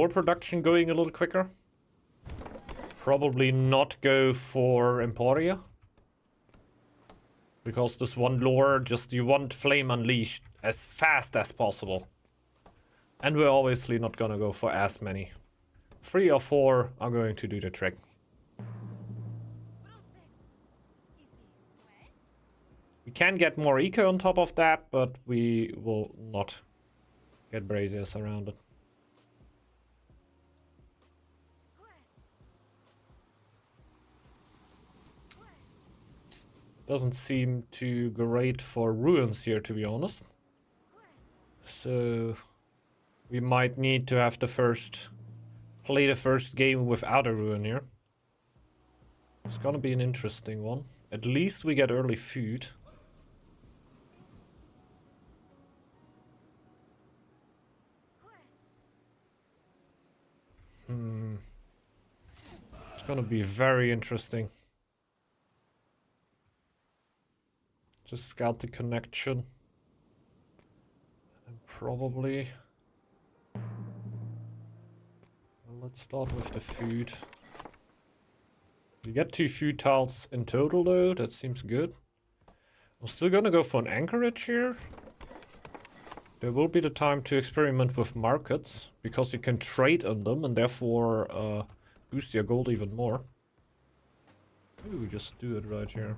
lore production going a little quicker. Probably not go for Emporia. Because this one lore, just you want Flame Unleashed as fast as possible. And we're obviously not gonna go for as many. 3 or 4 are going to do the trick. We can get more eco on top of that, but we will not get braziers around it. Doesn't seem too great for ruins here, to be honest. So we might need to have play the first game without a ruin here. It's gonna be an interesting one. At least we get early food. It's gonna be very interesting. Just scout the connection. And probably... Well, let's start with the food. We get 2 food tiles in total though, that seems good. I'm still gonna go for an anchorage here. There will be the time to experiment with markets, because you can trade on them and therefore boost your gold even more. Maybe we just do it right here.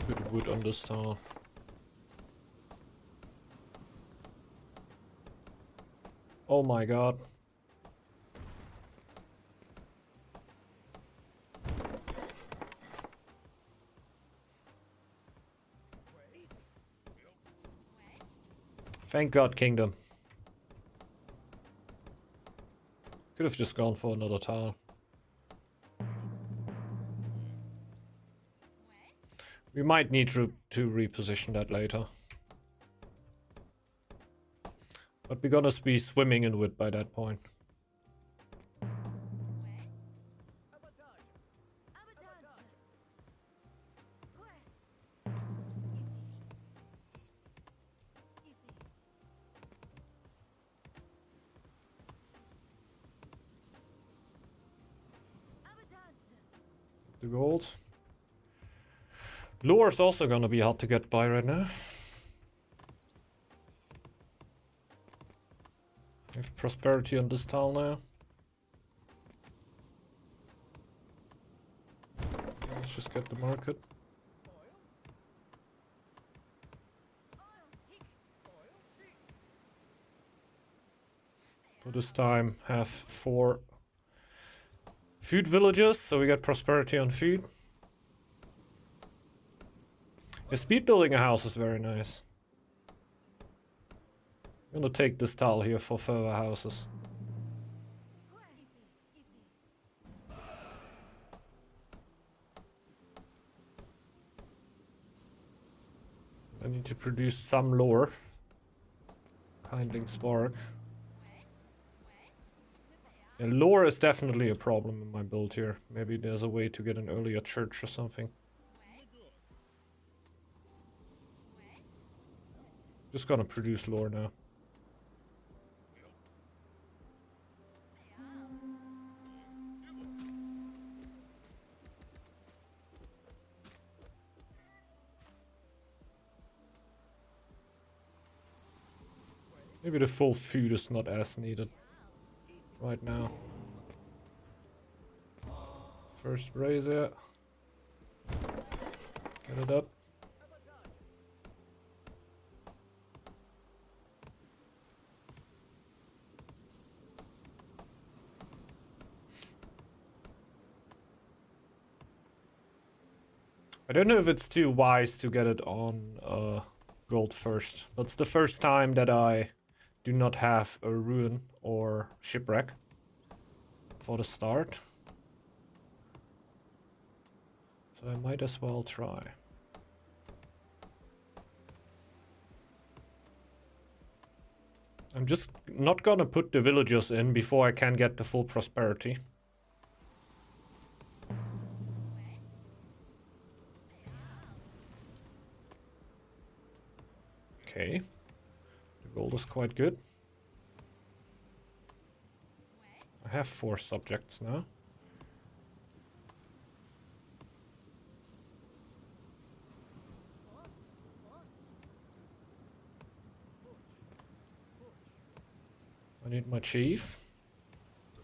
Put wood on this tile. Oh my god. Thank God, Kingdom. Could have just gone for another tile. We might need to reposition that later. But we're gonna be swimming in wood by that point. The gold. Lure is also gonna be hard to get by right now. We have prosperity on this tile now. Let's just get the market. For this time, have 4 food villages, so we get prosperity on food. Yeah, speed building a house is very nice. I'm gonna take this tile here for further houses. I need to produce some lore. Kindling spark. Yeah, lore is definitely a problem in my build here. Maybe there's a way to get an earlier church or something. Just gonna produce lore now. Maybe the full food is not as needed right now. First brazier. Get it up. I don't know if it's too wise to get it on gold first, but it's the first time that I do not have a ruin or shipwreck for the start. So I might as well try. I'm just not gonna put the villagers in before I can get the full prosperity. Okay. The gold is quite good. I have 4 subjects now. I need my chief.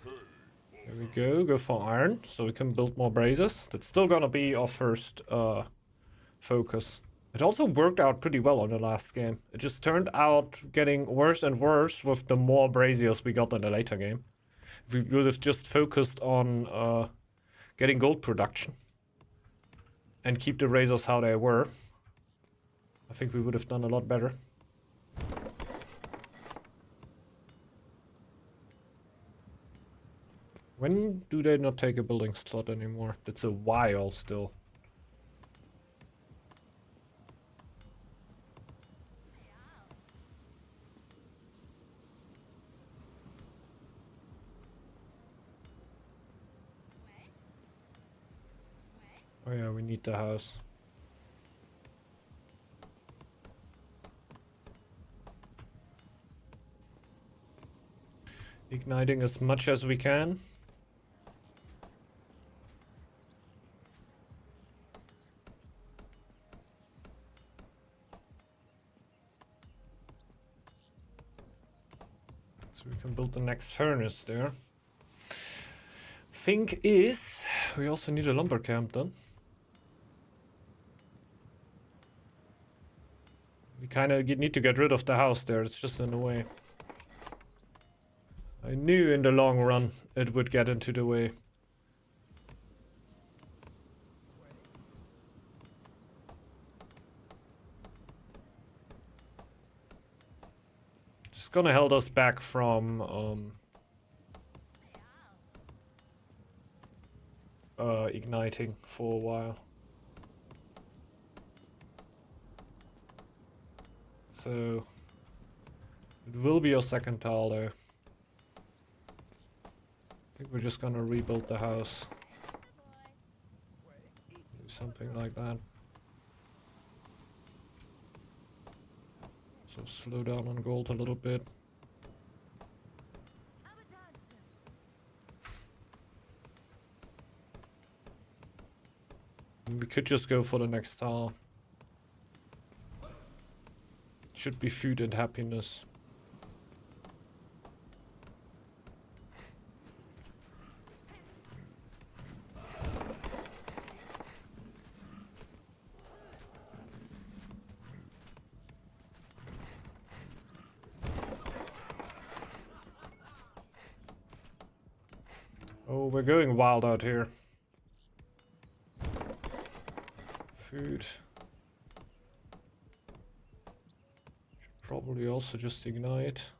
There we go. Go for iron, so we can build more braziers. That's still gonna be our first focus. It also worked out pretty well on the last game. It just turned out getting worse and worse with the more braziers we got in the later game. If we would have just focused on getting gold production and keep the razors how they were, I think we would have done a lot better. When do they not take a building slot anymore? That's a while still. Oh yeah, we need the house. Igniting as much as we can. So we can build the next furnace there. Thing is, we also need a lumber camp then. We kind of need to get rid of the house there, it's just in the way. I knew in the long run it would get into the way. It's gonna hold us back from igniting for a while. So it will be your second tile there. I think we're just gonna rebuild the house. Do something like that. So slow down on gold a little bit. We could just go for the next tile. Should be food and happiness. Oh, we're going wild out here. Food. Should probably also just ignite.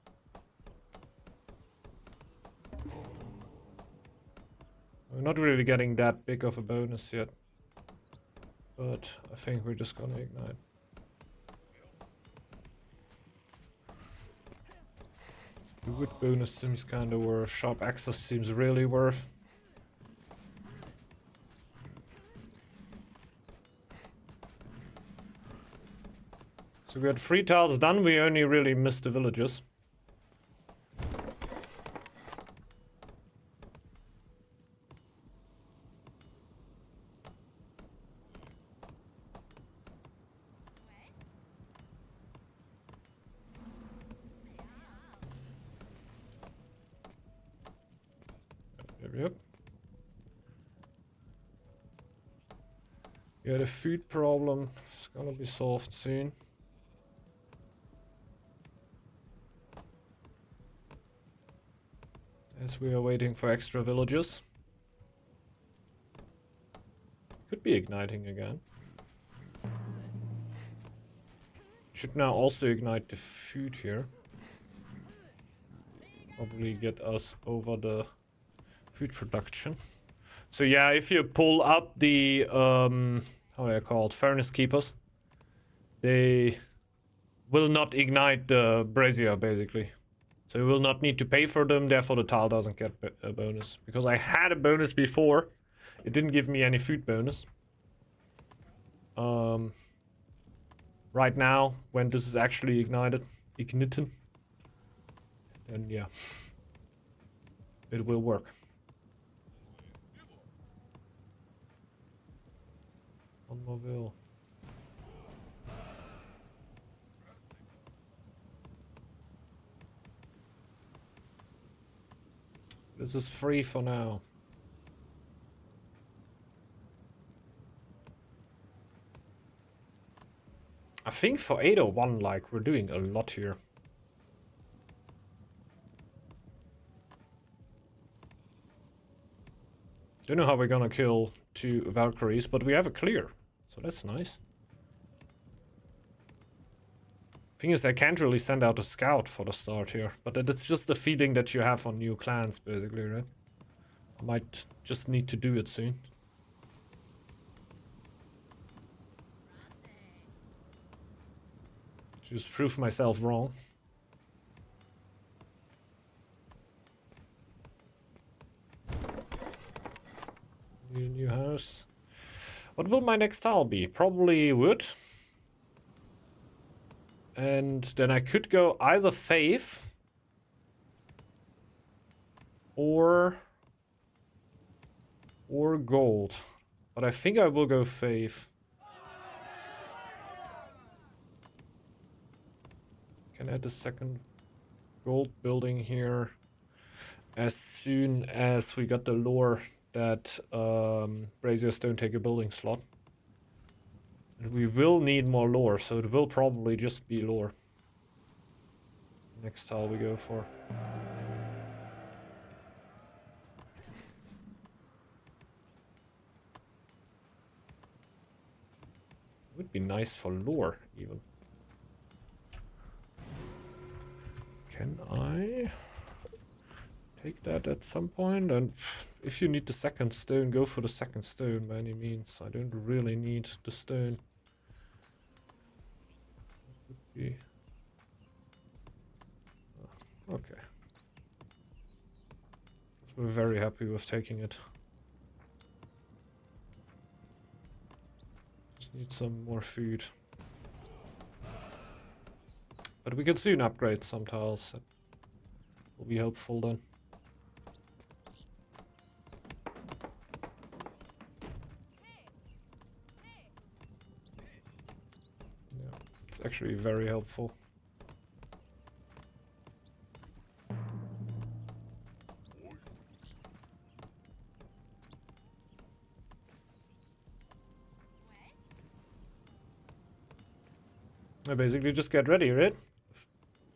We're not really getting that big of a bonus yet. But I think we're just gonna ignite. The wood bonus seems kinda worth. Sharp access seems really worth. So we had 3 tiles done, we only really missed the villages. Yep. Yeah, the food problem is gonna be solved soon. As we are waiting for extra villagers. Could be igniting again. Should now also ignite the food here. Probably get us over the food production. So yeah, if you pull up the how are they called, furnace keepers, they will not ignite the brazier basically. So you will not need to pay for them, therefore the tile doesn't get a bonus. Because I had a bonus before, it didn't give me any food bonus. right now, when this is actually ignited, then yeah, it will work. One more will. This is free for now. I think for 801, like, we're doing a lot here. Don't know how we're gonna kill 2 Valkyries, but we have a clear, so that's nice. Thing is, I can't really send out a scout for the start here, but it's just the feeling that you have on new clans, basically, right? I might just need to do it soon. Just prove myself wrong. New house. What will my next tile be? Probably wood. And then I could go either faith or gold. But I think I will go faith. Can add a second gold building here as soon as we got the lore that braziers don't take a building slot. And we will need more lore, so it will probably just be lore. Next tile we go for. Would be nice for lore, even. Can I take that at some point? And if you need the second stone, go for the second stone by any means. I don't really need the stone. Would be... okay. We're very happy with taking it. Just need some more food. But we can soon upgrade some tiles. That will be helpful then. Yeah, it's actually very helpful. I basically just get ready, right?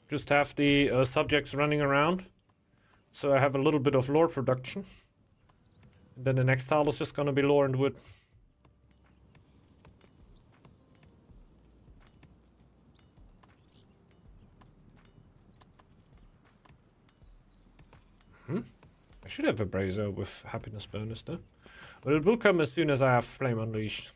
Just have the subjects running around. So I have a little bit of lore production. And then the next tile is just gonna be lore and wood. I should have a brazier with happiness bonus though. But it will come as soon as I have Flame Unleashed.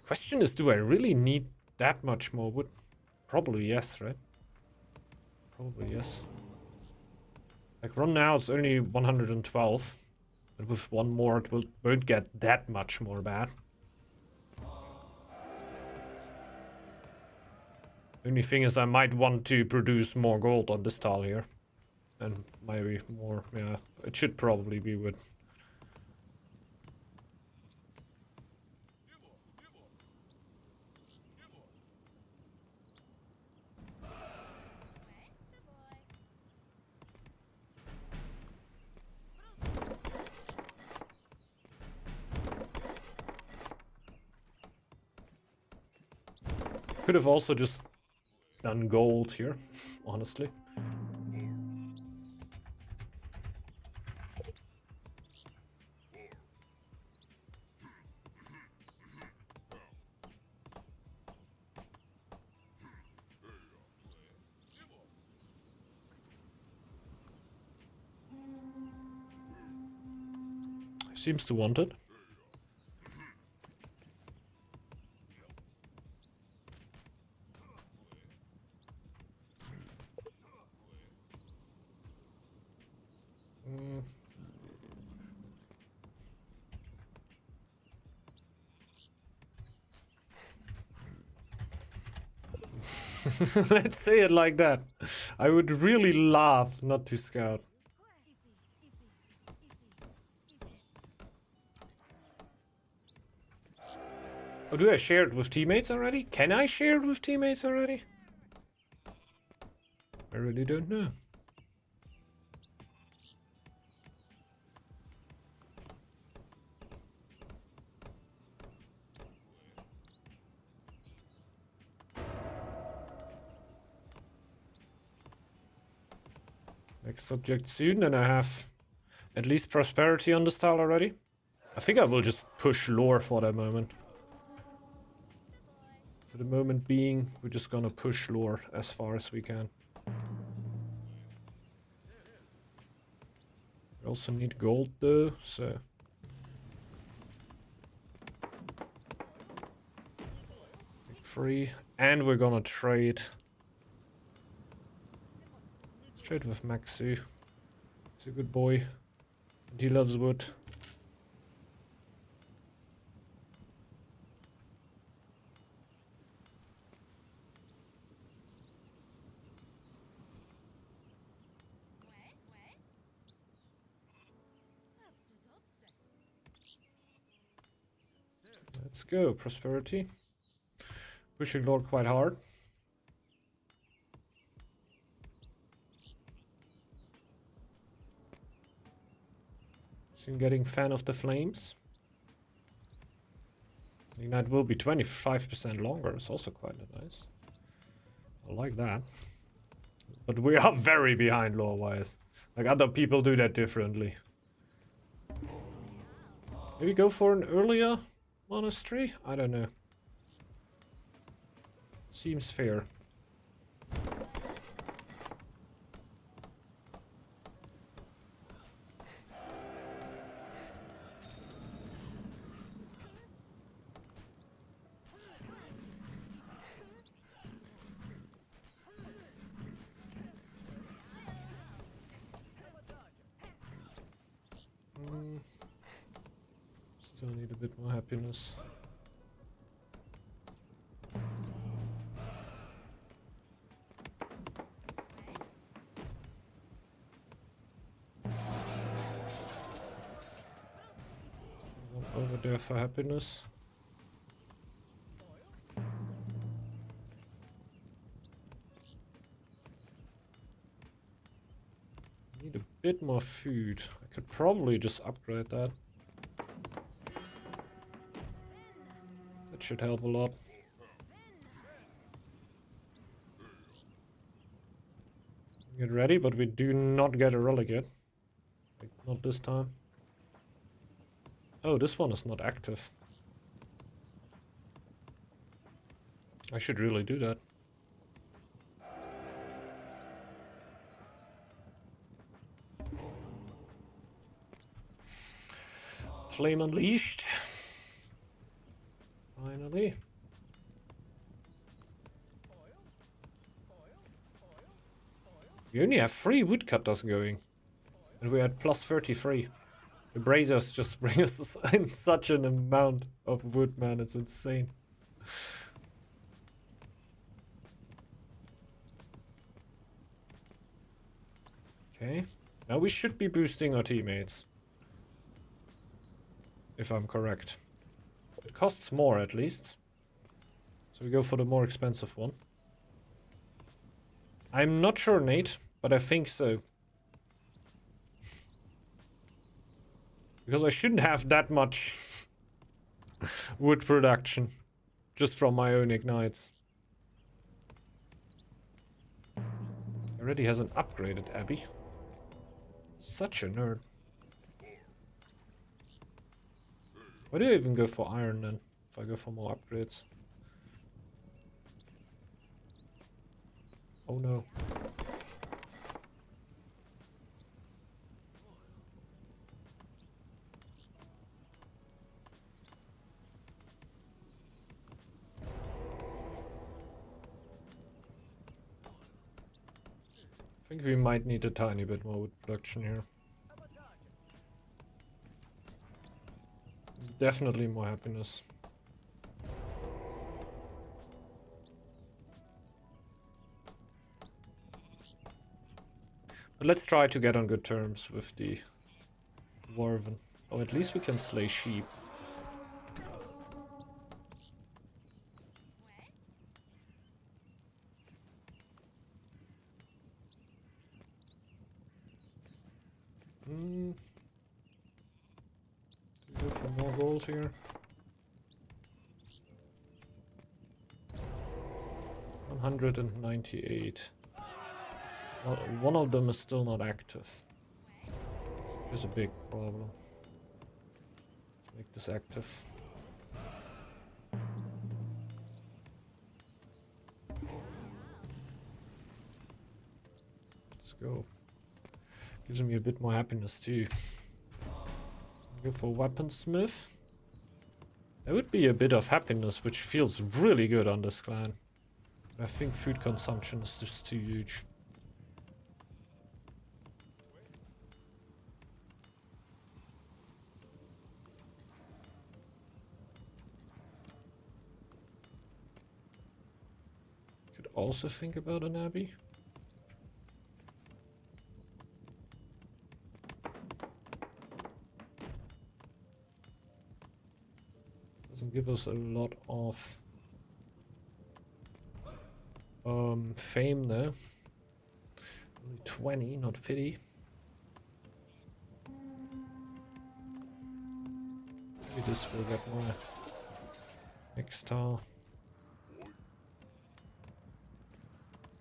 Question is, do I really need that much more wood? Probably yes, right? Probably yes. Like run now it's only 112. But with one more it won't get that much more bad. Only thing is I might want to produce more gold on this tile here. And maybe more, yeah. It should probably be wood. Could have also just done gold here, honestly. Seems to want it. Let's say it like that. I would really love not to scout. Oh, do I share it with teammates already? Can I share it with teammates already? I really don't know. Next subject soon, and I have at least prosperity on the style already. I think I will just push lore for the moment. For the moment being, we're just gonna push lore as far as we can. We also need gold though, so... free. And we're gonna trade. Let's trade with Maxu. He's a good boy. And he loves wood. Let's go, prosperity. Pushing Lord quite hard. Soon getting fan of the flames. Ignite will be 25% longer. It's also quite nice. I like that. But we are very behind lore-wise. Like other people do that differently. Maybe go for an earlier monastery? I don't know. Seems fair. Still need a bit more happiness. Over there for happiness. Need a bit more food. I could probably just upgrade that. That should help a lot. Get ready, but we do not get a relic yet. Like, not this time. Oh, this one is not active. I should really do that. Flame unleashed. Finally. We only have 3 woodcutters going. And we're at plus 33. The braziers just bring us in such an amount of wood, man. It's insane. Okay. Now we should be boosting our teammates. If I'm correct. It costs more at least. So we go for the more expensive one. I'm not sure, Nate, but I think so. Because I shouldn't have that much wood production. Just from my own ignites. Already has an upgraded Abbey. Such a nerd. Why do I even go for iron then? If I go for more upgrades. Oh no. I think we might need a tiny bit more wood production here. Definitely more happiness. But let's try to get on good terms with the Dwarven. Oh, at least we can slay sheep. Go for more gold here. 198. Well, one of them is still not active, which is a big problem. Let's make this active. Let's go. Gives me a bit more happiness too. Go for weaponsmith. There would be a bit of happiness, which feels really good on this clan. I think food consumption is just too huge. Could also think about an abbey. Doesn't give us a lot of fame though. Only 20, not 50. Maybe this will get more next tile.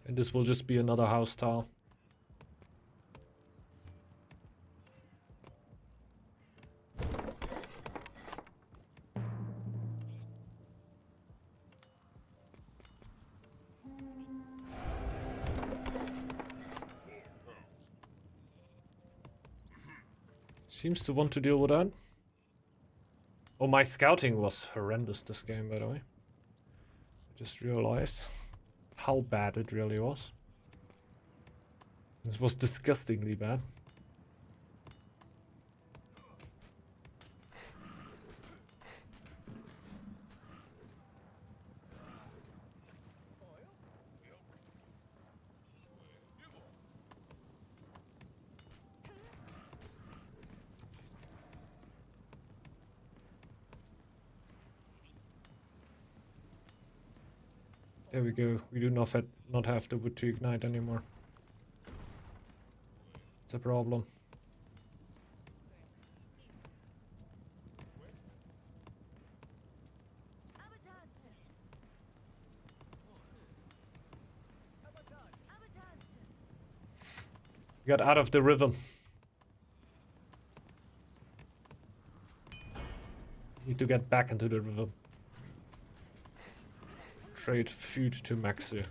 And this will just be another house tile. Seems to want to deal with that. Oh, my scouting was horrendous this game, by the way. I just realized how bad it really was. This was disgustingly bad. There we go. We do not have the wood to ignite anymore. It's a problem. Got out of the rhythm. Need to get back into the rhythm. Trade food to Maxu.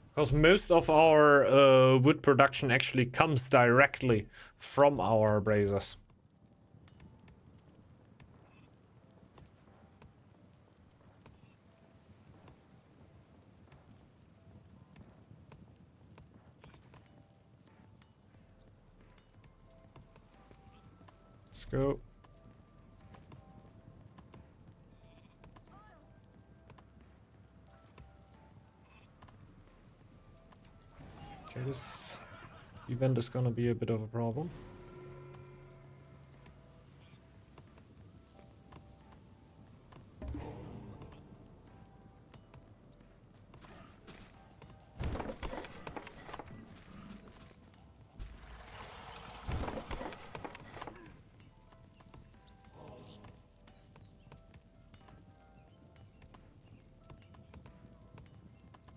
Because most of our wood production actually comes directly from our braziers. Let's go. Okay, this event is gonna be a bit of a problem.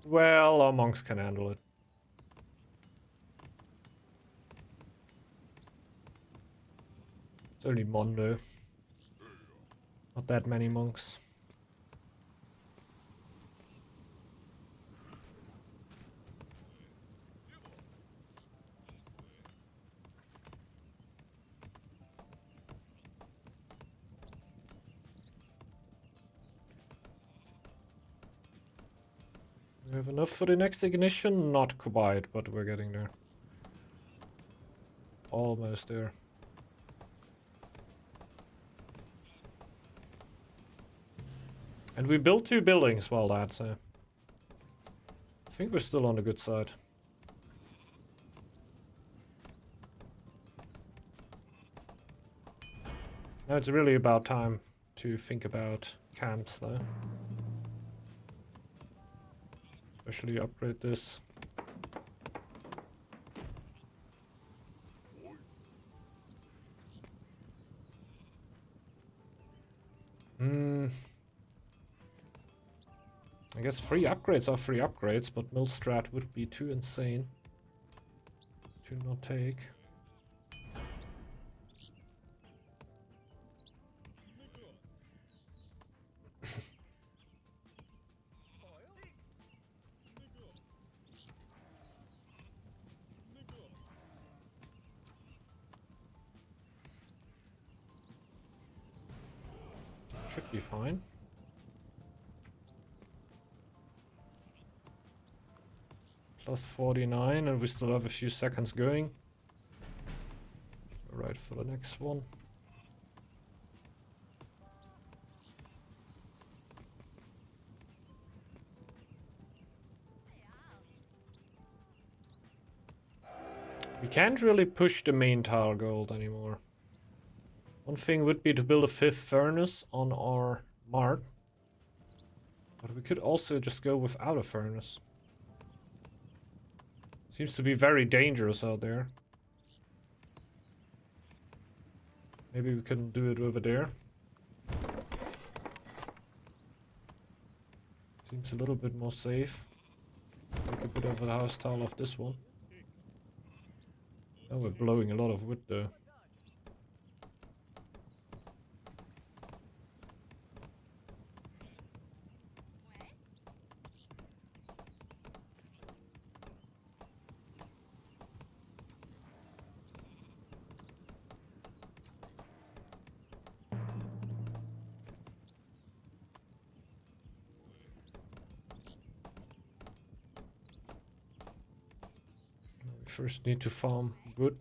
Well, our monks can handle it. It's only Mondo. Not that many monks. We have enough for the next ignition? Not quite, but we're getting there. Almost there. And we built 2 buildings while that, so I think we're still on the good side. Now it's really about time to think about camps though. Especially upgrade this. I guess free upgrades are free upgrades, but Millstrat would be too insane to not take. Should be fine. Plus 49, and we still have a few seconds going. Right for the next one. We can't really push the main tile gold anymore. One thing would be to build a 5th furnace on our mart. But we could also just go without a furnace. Seems to be very dangerous out there. Maybe we couldn't do it over there. Seems a little bit more safe. Take a bit of a house tile off this one. Now we're blowing a lot of wood though. First need to farm wood.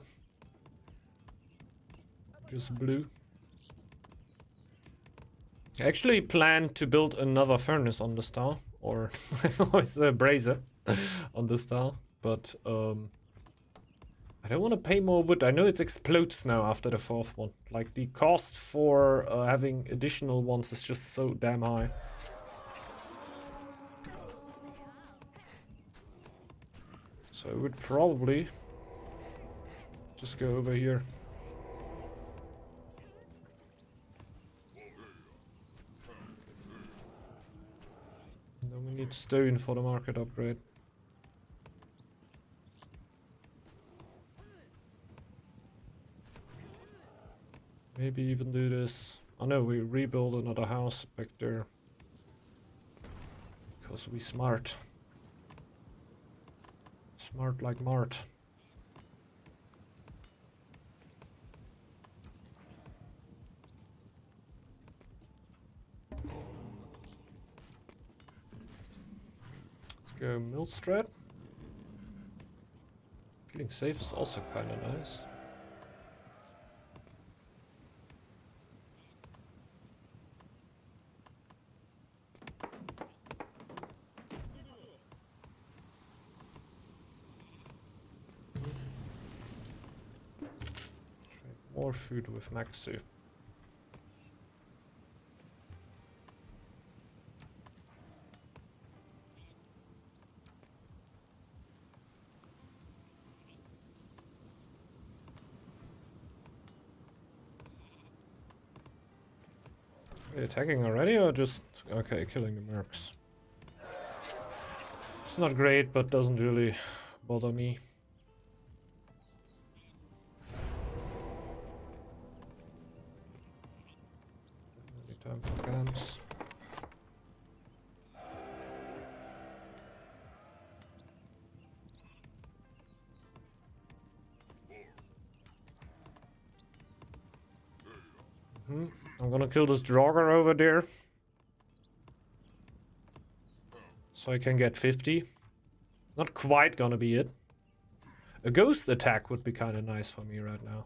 Just blue. I actually plan to build another furnace on the star. Or it's a brazier on the star. But I don't want to pay more wood. I know it explodes now after the 4th one. Like the cost for having additional ones is just so damn high. So I would probably just go over here. And then we need stone for the market upgrade. Maybe even do this. Oh no, we rebuild another house back there. Because we smart. Smart like Mart. Let's go Millstrat. Feeling safe is also kind of nice. More food with Maxu. Are they attacking already or just okay, killing the mercs? It's not great, but doesn't really bother me. Time for camps. I'm gonna kill this Draugr over there. So I can get 50. Not quite gonna be it. A ghost attack would be kind of nice for me right now.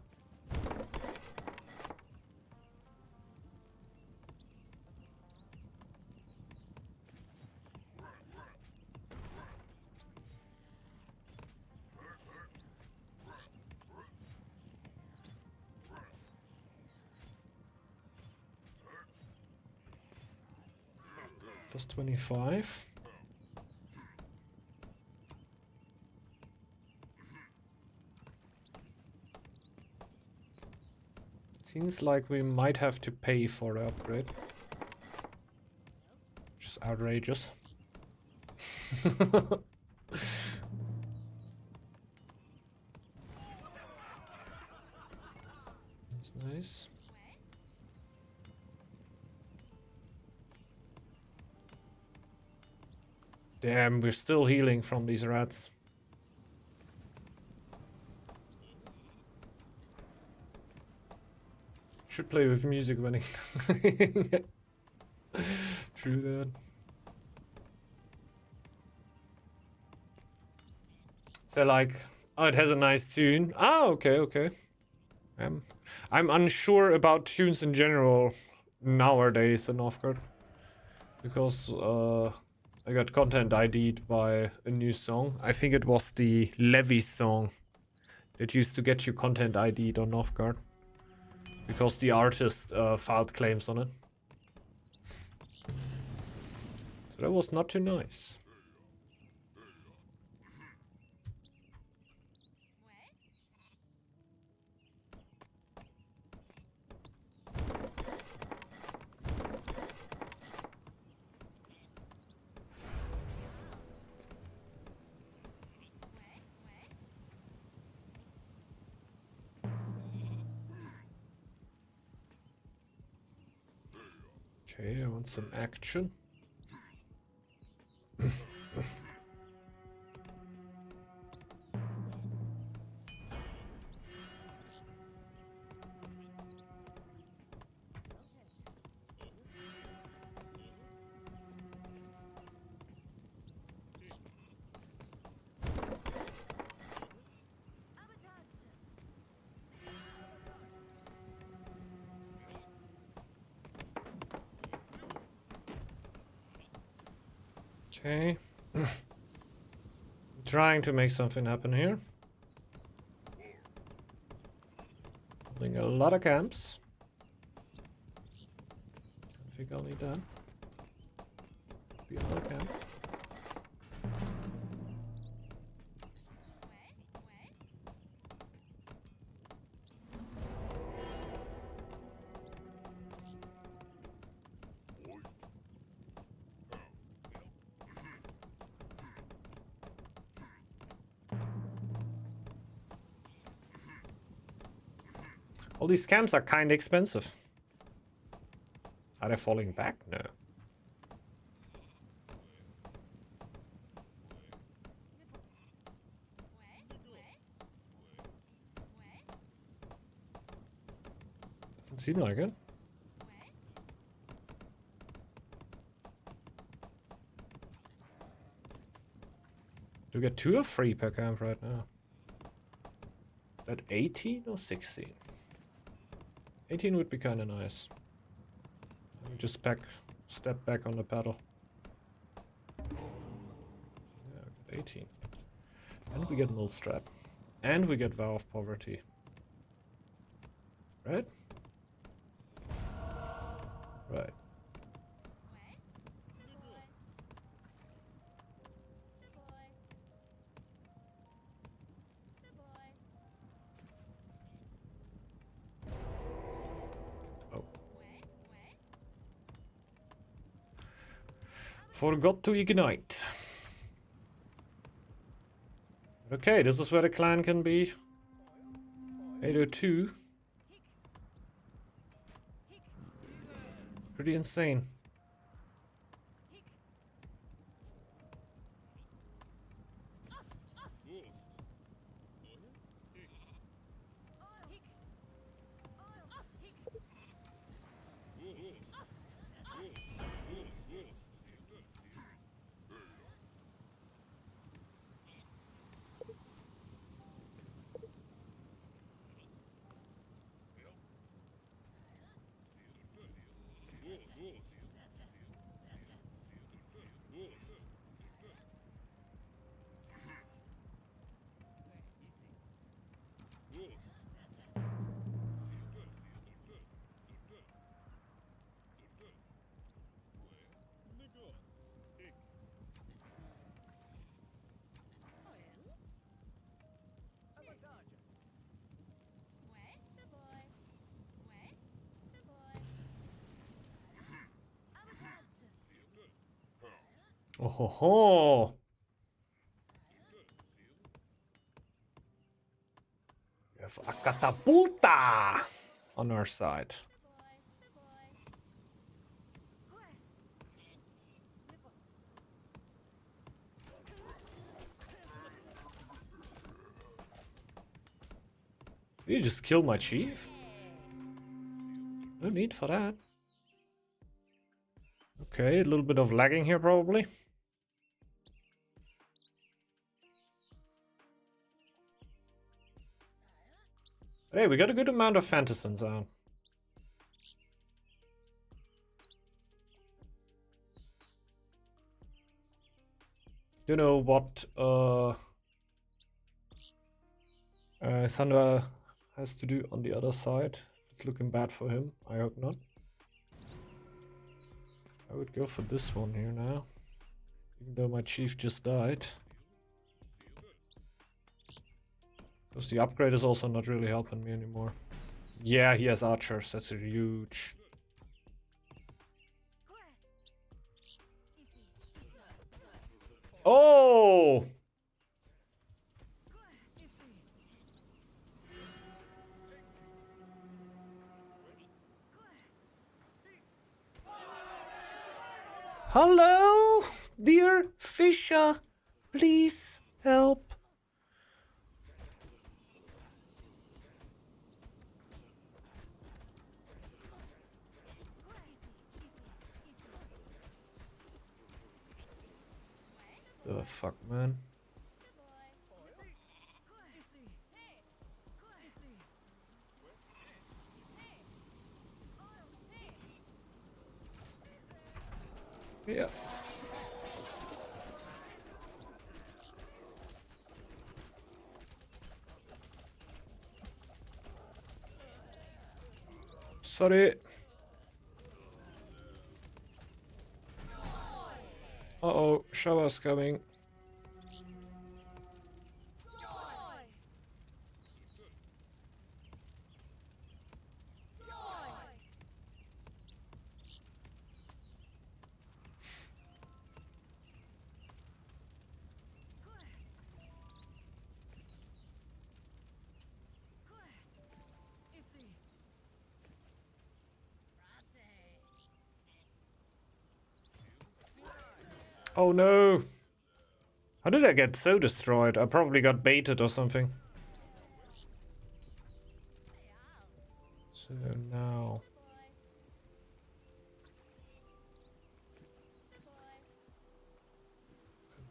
Plus 25. Seems like we might have to pay for the upgrade. Which is outrageous. That's nice. Damn, we're still healing from these rats. Should play with music when it... True that. So like, oh, it has a nice tune. Ah, okay, okay. I'm unsure about tunes in general nowadays in Northgard. Because I got content ID'd by a new song. I think it was the Levy song that used to get you content ID'd on Northgard. Because the artist filed claims on it. So that was not too nice. Okay, I want some action. Okay. Trying to make something happen here. Building a lot of camps. I think I'll need that. Be another camp. All these camps are kind of expensive. Are they falling back? No. Doesn't seem like it. Do we get 2 or 3 per camp right now? Is that 18 or 16? 18 would be kind of nice. Let me just step back on the paddle. Yeah, we got 18. And we get Mill Strap. And we get Vow of Poverty. Right? Right. Oh. Forgot to ignite. Okay, this is where the clan can be. 802. Pretty insane. Oh ho ho! We have a catapulta on our side. Did you just kill my chief? No need for that. Okay, a little bit of lagging here probably. Hey, we got a good amount of fantasins out. You know what Thunder has to do on the other side. It's looking bad for him. I hope not. I would go for this one here now. Even though my chief just died. Because the upgrade is also not really helping me anymore. Yeah, he has archers. That's huge. Oh! Hello, dear Fisher. Please help. The fuck, man. Yeah. Sorry. Uh-oh, shower's coming. Oh no! How did I get so destroyed? I probably got baited or something. So now...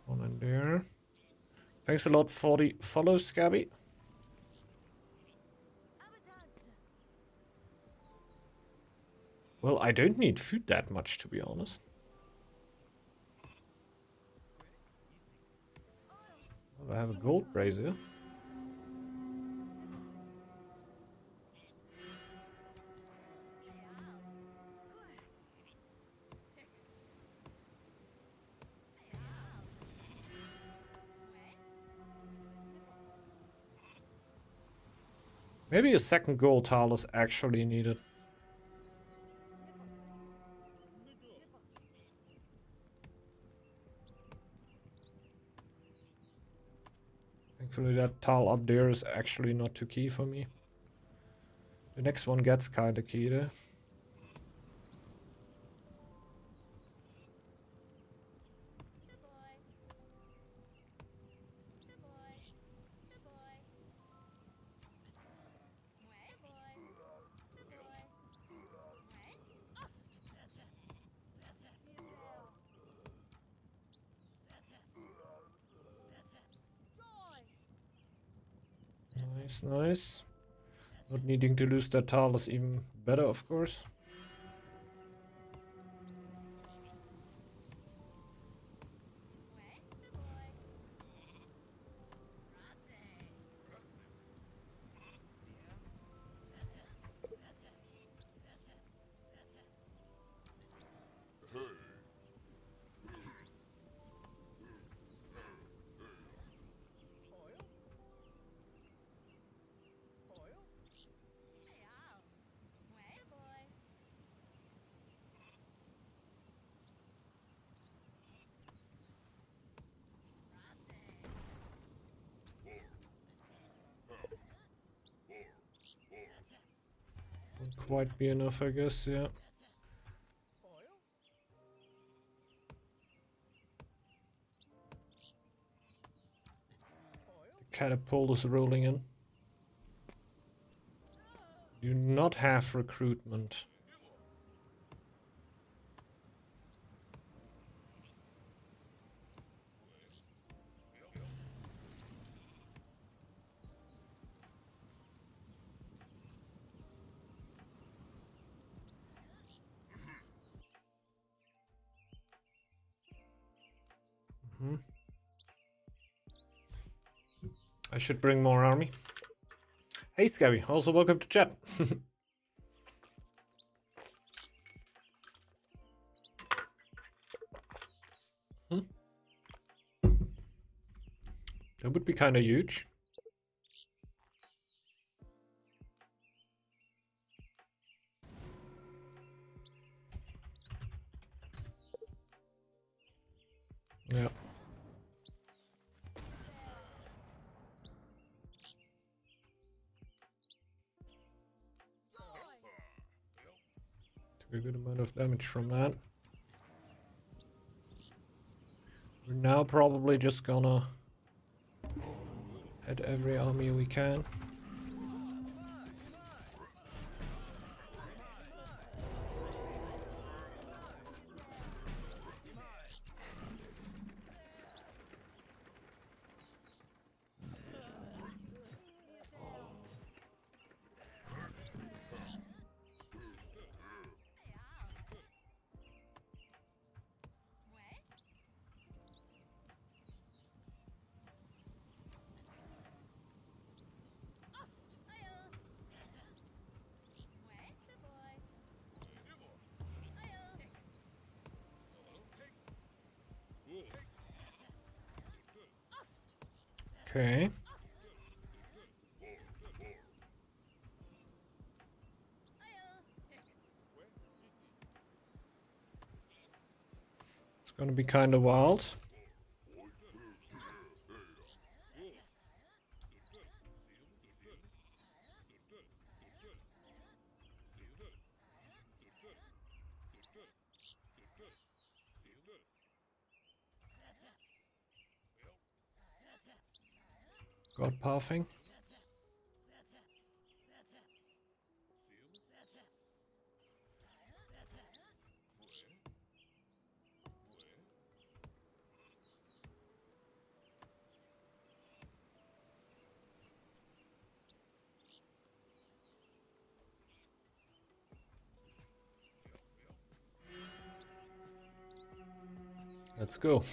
One in there. Thanks a lot for the follow, Scabby. Well, I don't need food that much, to be honest. Well, I have a gold brazier. Maybe a second gold tile is actually needed. Thankfully that tile up there is actually not too key for me. The next one gets kinda key though. Nice, nice. Not needing to lose that tile is even better, of course. Won't quite be enough, I guess, yeah. The catapult is rolling in. Do not have recruitment. I should bring more army. Hey Scabby, also welcome to chat. That would be kind of huge. Yeah. Took a good amount of damage from that. We're now probably just gonna head every army we can. Okay. It's gonna be kind of wild. God pathing. Let's go.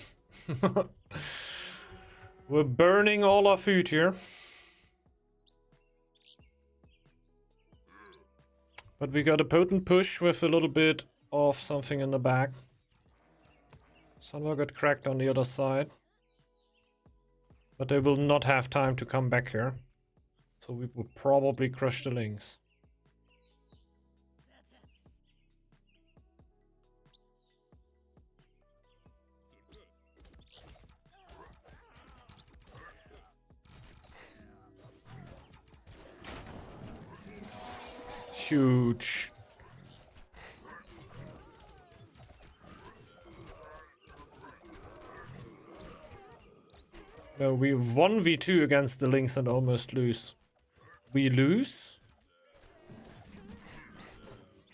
We're burning all our food here. But we got a potent push with a little bit of something in the back. Someone got cracked on the other side. But they will not have time to come back here. So we will probably crush the links. Huge. No, we 1v2 against the links and almost lose. We lose?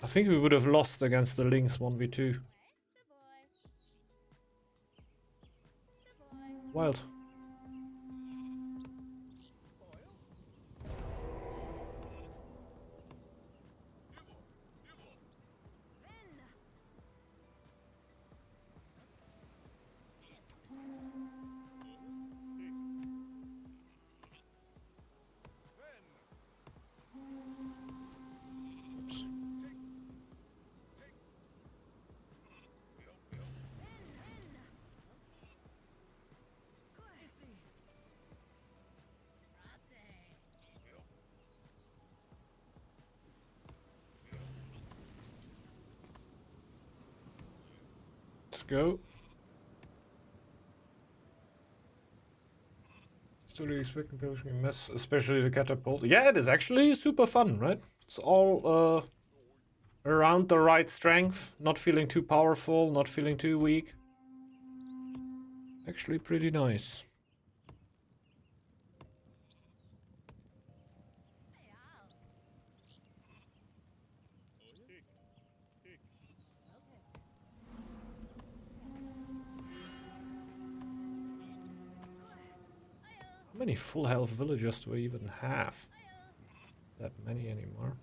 I think we would have lost against the links 1v2. Wild. Oops. Let's go. fully expecting to mess, especially the catapult. Yeah, it is actually super fun, right? It's all around the right strength, not feeling too powerful, not feeling too weak. Actually pretty nice. How many full health villagers do I even have? That many anymore.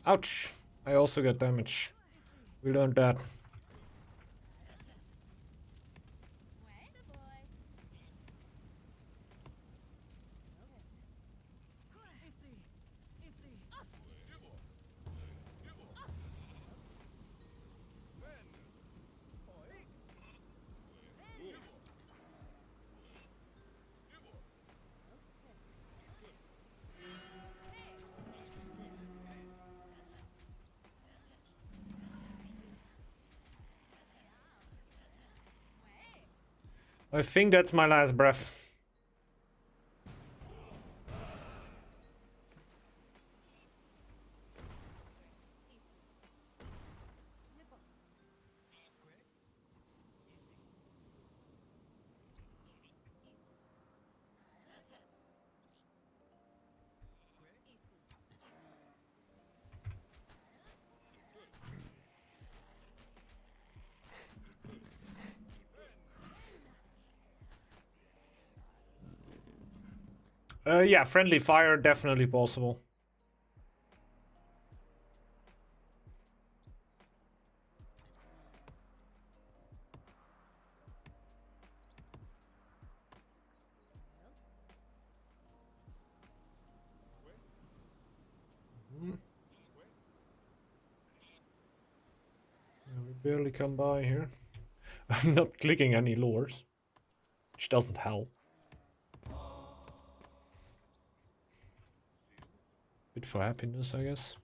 Ouch! I also got damage. We learned that. I think that's my last breath. Yeah, friendly fire, definitely possible. Yeah, we barely come by here. I'm not clicking any lures, which doesn't help. Bit for happiness, I guess.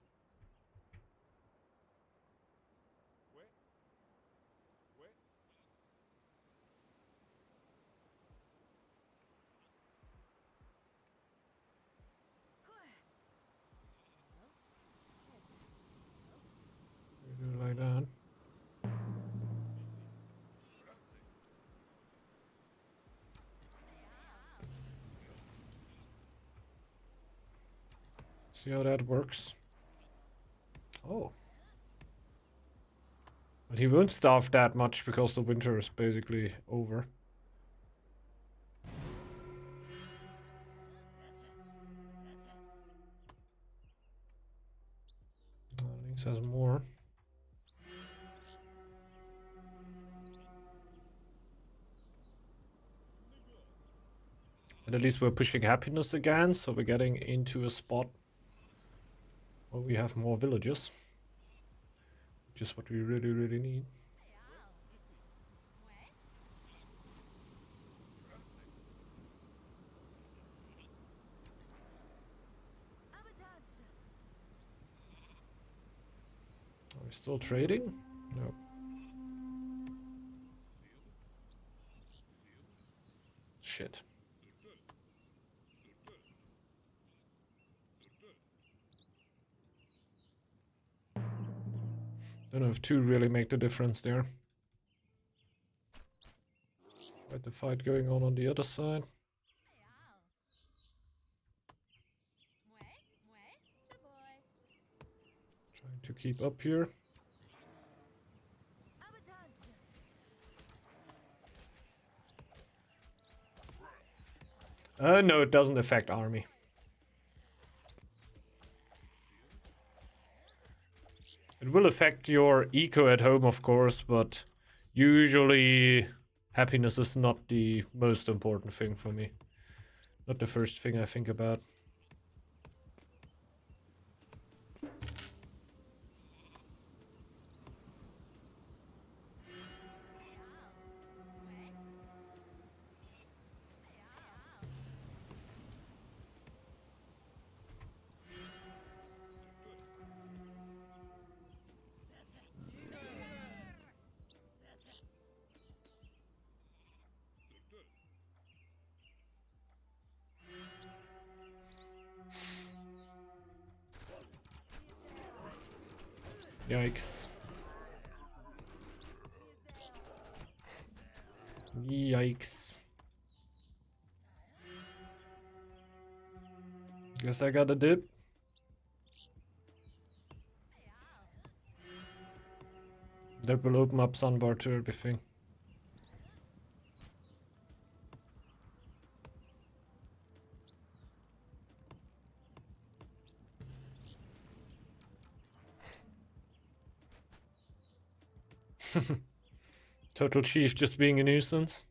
We do it like that. See how that works. Oh. But he won't starve that much because the winter is basically over. Lynx has more. And at least we're pushing happiness again, so we're getting into a spot where we have more villages. Which is what we really, really need. Are we still trading? No. Shit. Don't know if two really make the difference there. Quite the fight going on the other side. Trying to keep up here. No, it doesn't affect army. It will affect your eco at home, of course, but usually happiness is not the most important thing for me. Not the first thing I think about. Yikes. Yikes. Guess I got a dip. That will open up Sunbar to everything. Total Chief just being a nuisance.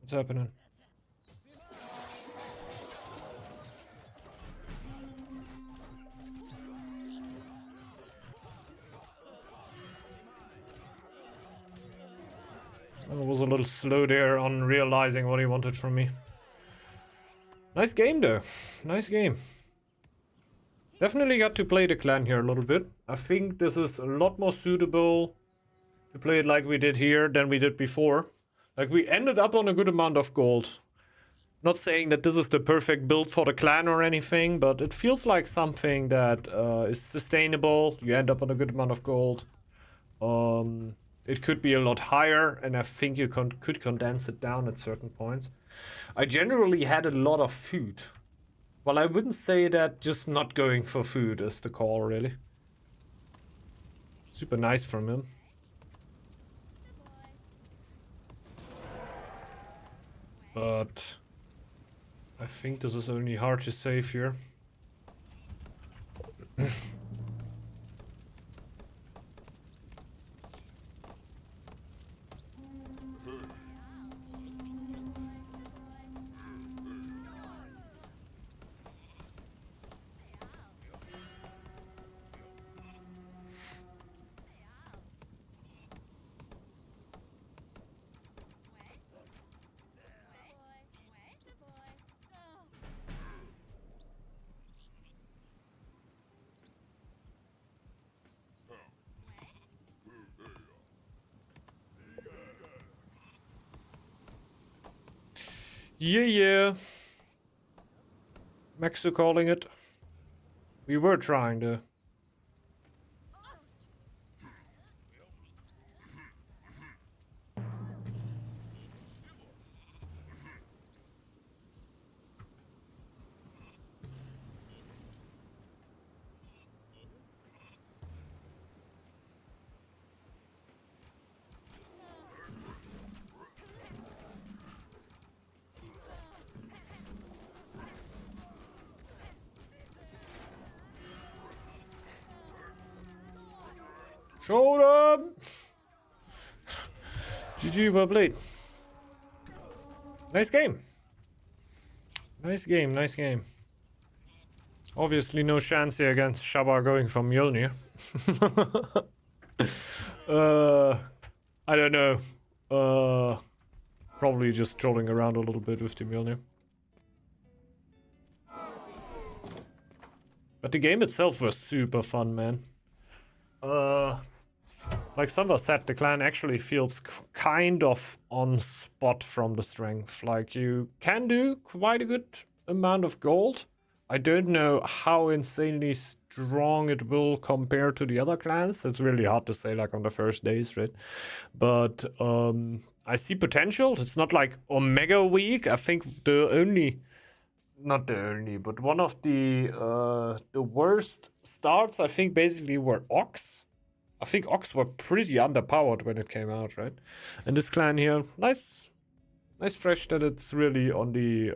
What's happening? I was a little slow there on realizing what he wanted from me. Nice game though. Nice game. Definitely got to play the clan here a little bit. I think this is a lot more suitable to play it like we did here than we did before. Like, we ended up on a good amount of gold. Not saying that this is the perfect build for the clan or anything, but it feels like something that is sustainable. You end up on a good amount of gold. It could be a lot higher, and I think you could condense it down at certain points. I generally had a lot of food. Well, I wouldn't say that just not going for food is the call, really. Super nice from him. But I think this is only hard to save here. Yeah. Maxu calling it. We were trying to. Show them! GG, well played. Nice game. Nice game, nice game. Obviously no chance here against Shabba going for Mjolnir. I don't know. Probably just trolling around a little bit with the Mjolnir. But the game itself was super fun, man. Like Samba said, the clan actually feels kind of on spot from the strength. Like, you can do quite a good amount of gold. I don't know how insanely strong it will compare to the other clans. It's really hard to say, like, on the first days, right? But I see potential. It's not like Omega weak. I think the only... Not the only, but one of the worst starts, I think, basically were Ox. I think Ox were pretty underpowered when it came out, right? And this clan here, nice fresh that it's really on the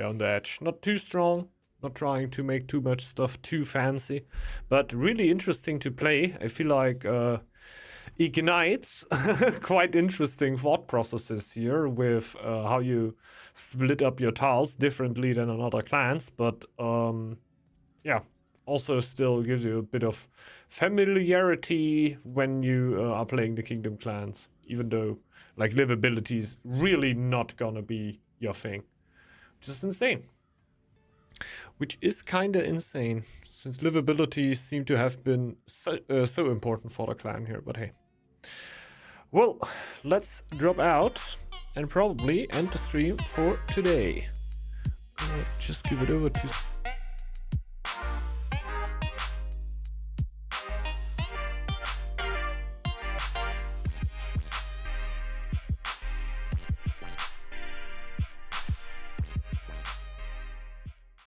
on the edge. Not too strong, not trying to make too much stuff too fancy, but really interesting to play. I feel like ignites quite interesting thought processes here with how you split up your tiles differently than in other clans, but yeah, also still gives you a bit of familiarity when you are playing the Kingdom clans, even though like livability is really not gonna be your thing. Just insane. which is kinda insane, since livability seemed to have been so important for the clan here, but hey. Well, let's drop out and probably end the stream for today. Just give it over to